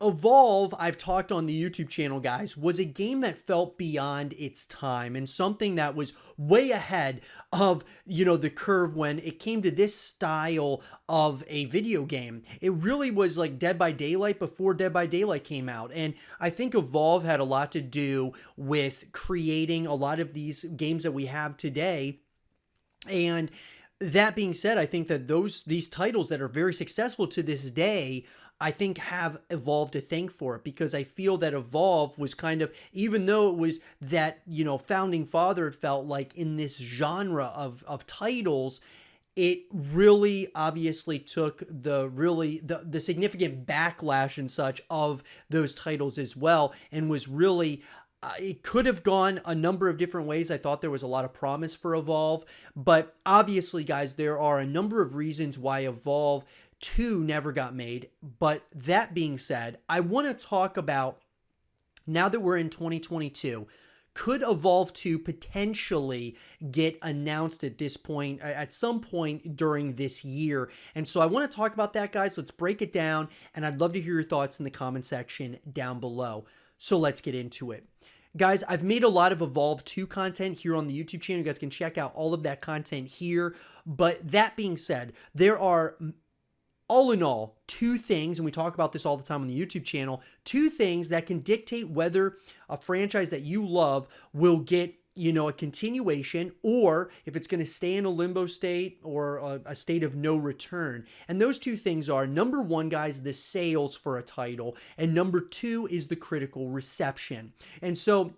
Evolve, I've talked on the YouTube channel, guys, was a game that felt beyond its time and something that was way ahead of, the curve when it came to this style of a video game. It really was like Dead by Daylight before Dead by Daylight came out. And I think Evolve had a lot to do with creating a lot of these games that we have today. And that being said, I think that these titles that are very successful to this day, I think have Evolve to thank for it, because I feel that Evolve was kind of, even though it was that, founding father, it felt like in this genre of titles, it really obviously took the significant backlash and such of those titles as well, and was really it could have gone a number of different ways. I thought there was a lot of promise for Evolve, but obviously, guys, there are a number of reasons why Evolve 2 never got made. But that being said, I want to talk about, now that we're in 2022, could Evolve 2 potentially get announced at this point, at some point during this year? And so I want to talk about that, guys. Let's break it down, and I'd love to hear your thoughts in the comment section down below. So let's get into it. Guys, I've made a lot of Evolve 2 content here on the YouTube channel. You guys can check out all of that content here. But that being said, there are, all in all, two things, and we talk about this all the time on the YouTube channel, two things that can dictate whether a franchise that you love will get, a continuation, or if it's going to stay in a limbo state or a state of no return. And those two things are, number one, guys, the sales for a title, and number two is the critical reception. And so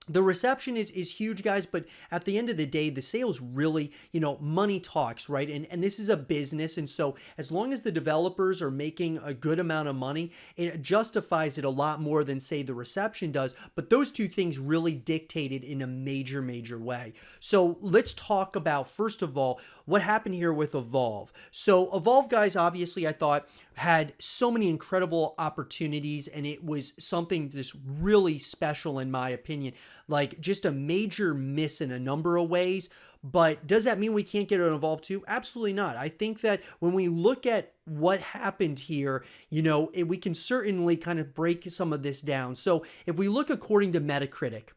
the reception is huge, guys, but at the end of the day, the sales really, money talks, right? And this is a business. And so as long as the developers are making a good amount of money, it justifies it a lot more than, say, the reception does. But those two things really dictate it in a major, major way. So let's talk about, first of all, what happened here with Evolve. So Evolve, guys, obviously, I thought had so many incredible opportunities, and it was something just really special, in my opinion. Like, just a major miss in a number of ways. But does that mean we can't get an Evolve 2? Absolutely not. I think that when we look at what happened here, we can certainly kind of break some of this down. So if we look according to Metacritic,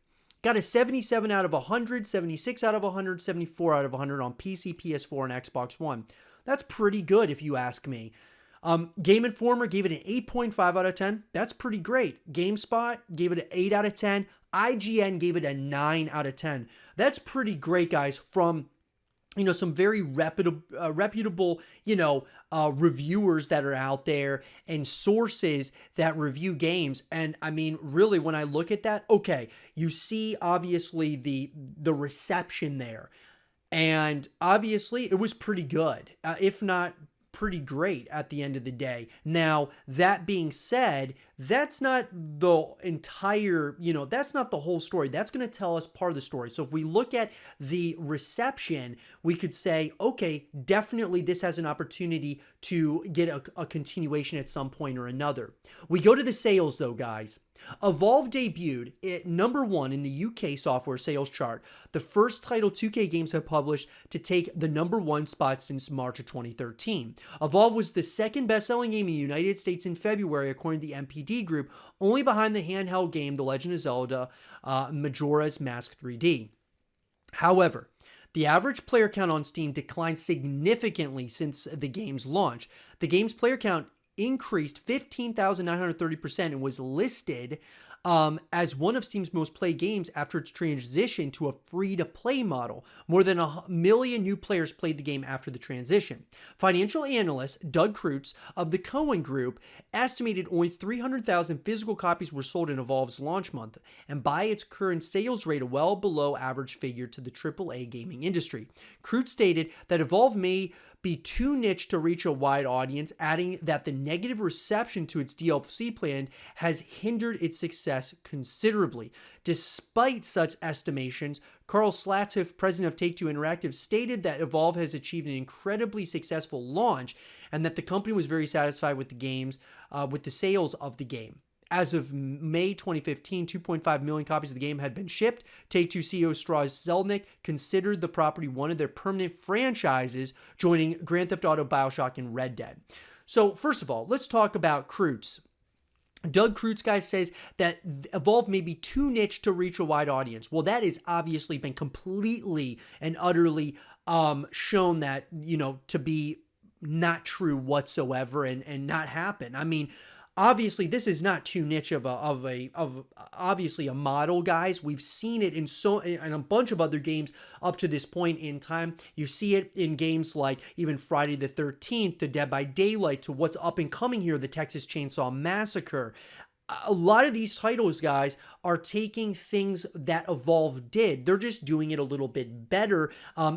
got a 77 out of 100, 76 out of 100, 74 out of 100 on PC, PS4, and Xbox One. That's pretty good if you ask me. Game Informer gave it an 8.5 out of 10. That's pretty great. GameSpot gave it an 8 out of 10. IGN gave it a 9 out of 10. That's pretty great, guys, from some very reputable, reviewers that are out there and sources that review games. And I mean, really, when I look at that, okay, you see obviously the reception there. And obviously it was pretty good, if not pretty great at the end of the day. Now, that being said, that's not the entire, that's not the whole story. That's going to tell us part of the story. So if we look at the reception, we could say, okay, definitely this has an opportunity to get a continuation at some point or another. We go to the sales though, guys. Evolve debuted at number 1 in the UK software sales chart, the first title 2K Games have published to take the number 1 spot since March of 2013. Evolve was the second best-selling game in the United States in February, according to the MPD Group, only behind the handheld game The Legend of Zelda Majora's Mask 3D. However, the average player count on Steam declined significantly since the game's launch. The game's player count increased 15,930% and was listed as one of Steam's most played games after its transition to a free-to-play model. More than 1 million new players played the game after the transition. Financial analyst Doug Kreutz of the Cowen Group estimated only 300,000 physical copies were sold in Evolve's launch month, and by its current sales rate, a well below average figure to the AAA gaming industry. Kreutz stated that Evolve may be too niche to reach a wide audience, adding that the negative reception to its DLC plan has hindered its success considerably. Despite such estimations, Karl Slatoff, president of Take-Two Interactive, stated that Evolve has achieved an incredibly successful launch and that the company was very satisfied with the sales of the game. As of May 2015, 2.5 million copies of the game had been shipped. Take-Two CEO Strauss Zelnick considered the property one of their permanent franchises, joining Grand Theft Auto, BioShock, and Red Dead. So first of all, let's talk about Kreutz. Doug Kreutz, guys, says that Evolve may be too niche to reach a wide audience. Well, that has obviously been completely and utterly shown that, to be not true whatsoever and not happen. I mean, obviously this is not too niche of obviously a model, guys. We've seen it in a bunch of other games up to this point in time. You see it in games like even Friday the 13th, to Dead by Daylight, to what's up and coming here, the Texas Chainsaw Massacre. A lot of these titles, guys, are taking things that Evolve did. They're just doing it a little bit better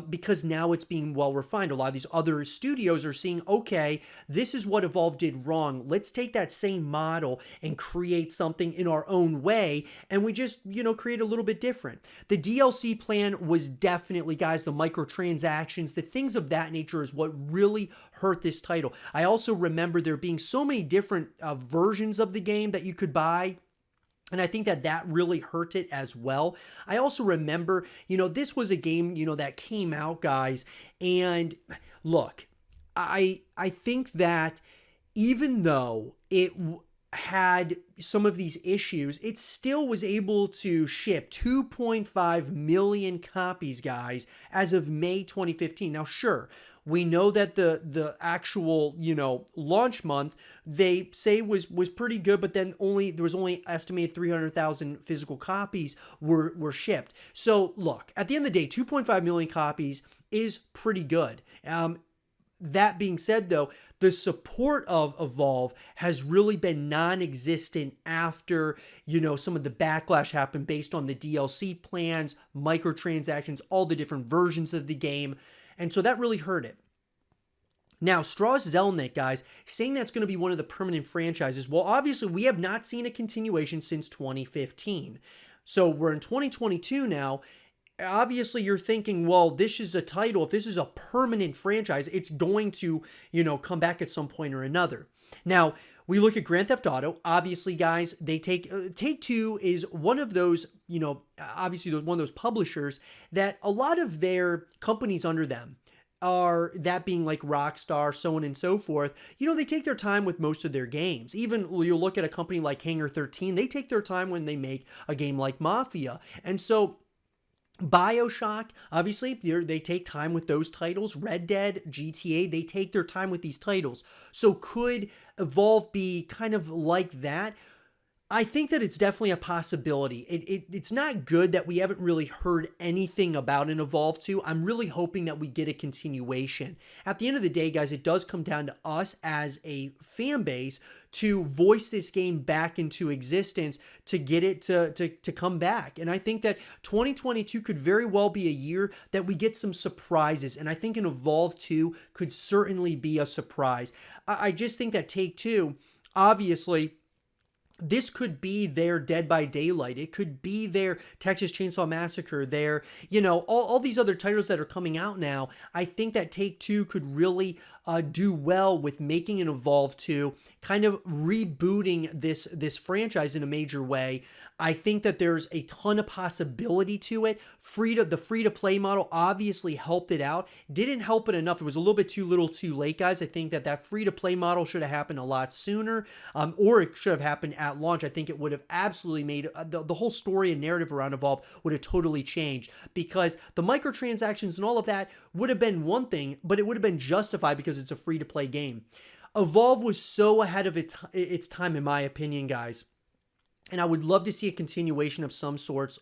because now it's being well refined. A lot of these other studios are seeing, okay, this is what Evolve did wrong. Let's take that same model and create something in our own way. And we just, create a little bit different. The DLC plan was definitely, guys, the microtransactions, the things of that nature is what really hurt this title. I also remember there being so many different versions of the game that you could buy. And I think that really hurt it as well. I also remember, this was a game, that came out, guys. And look, I think that even though it had some of these issues, it still was able to ship 2.5 million copies, guys, as of May 2015. Now, sure, we know that the actual, launch month, they say was pretty good, but then there was only estimated 300,000 physical copies were shipped. So look, at the end of the day, 2.5 million copies is pretty good. That being said, though, the support of Evolve has really been non-existent after, some of the backlash happened based on the DLC plans, microtransactions, all the different versions of the game. And so that really hurt it. Now, Strauss Zelnick, guys, saying that's going to be one of the permanent franchises. Well, obviously, we have not seen a continuation since 2015. So we're in 2022 now. Obviously, you're thinking, well, this is a title. If this is a permanent franchise, it's going to, come back at some point or another. Now, we look at Grand Theft Auto. Obviously, guys, they Take-Two is one of those, obviously one of those publishers that a lot of their companies under them are, that being like Rockstar, so on and so forth, they take their time with most of their games. Even you'll look at a company like Hangar 13, they take their time when they make a game like Mafia. And so BioShock, obviously, they take time with those titles. Red Dead, GTA, they take their time with these titles. So could Evolve be kind of like that? I think that it's definitely a possibility. It's not good that we haven't really heard anything about an Evolve 2. I'm really hoping that we get a continuation. At the end of the day, guys, it does come down to us as a fan base to voice this game back into existence, to get it to come back. And I think that 2022 could very well be a year that we get some surprises. And I think an Evolve 2 could certainly be a surprise. I just think that Take-Two, obviously, this could be their Dead by Daylight. It could be their Texas Chainsaw Massacre, their, all these other titles that are coming out now. I think that Take-Two could really do well with making an Evolve 2, kind of rebooting this franchise in a major way. I think that there's a ton of possibility to it. The free-to-play model obviously helped it out. Didn't help it enough. It was a little bit too little too late, guys. I think that free-to-play model should have happened a lot sooner, or it should have happened at launch. I think it would have absolutely made the whole story and narrative around Evolve would have totally changed, because the microtransactions and all of that would have been one thing, but it would have been justified because it's a free-to-play game. Evolve was so ahead of its time, in my opinion, guys. And I would love to see a continuation of some sorts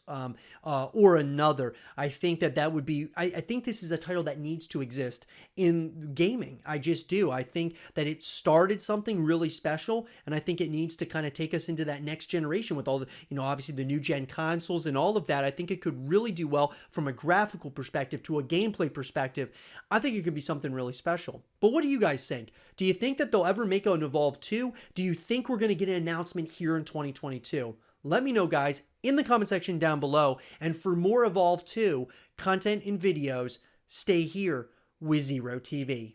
or another. I think that would be, I think this is a title that needs to exist in gaming. I just do. I think that it started something really special, and I think it needs to kind of take us into that next generation with all the, obviously the new gen consoles and all of that. I think it could really do well from a graphical perspective to a gameplay perspective. I think it could be something really special. But what do you guys think? Do you think that they'll ever make an Evolve 2? Do you think we're going to get an announcement here in 2022? Let me know, guys, in the comment section down below. And for more Evolve 2 content and videos, stay here with Zero TV.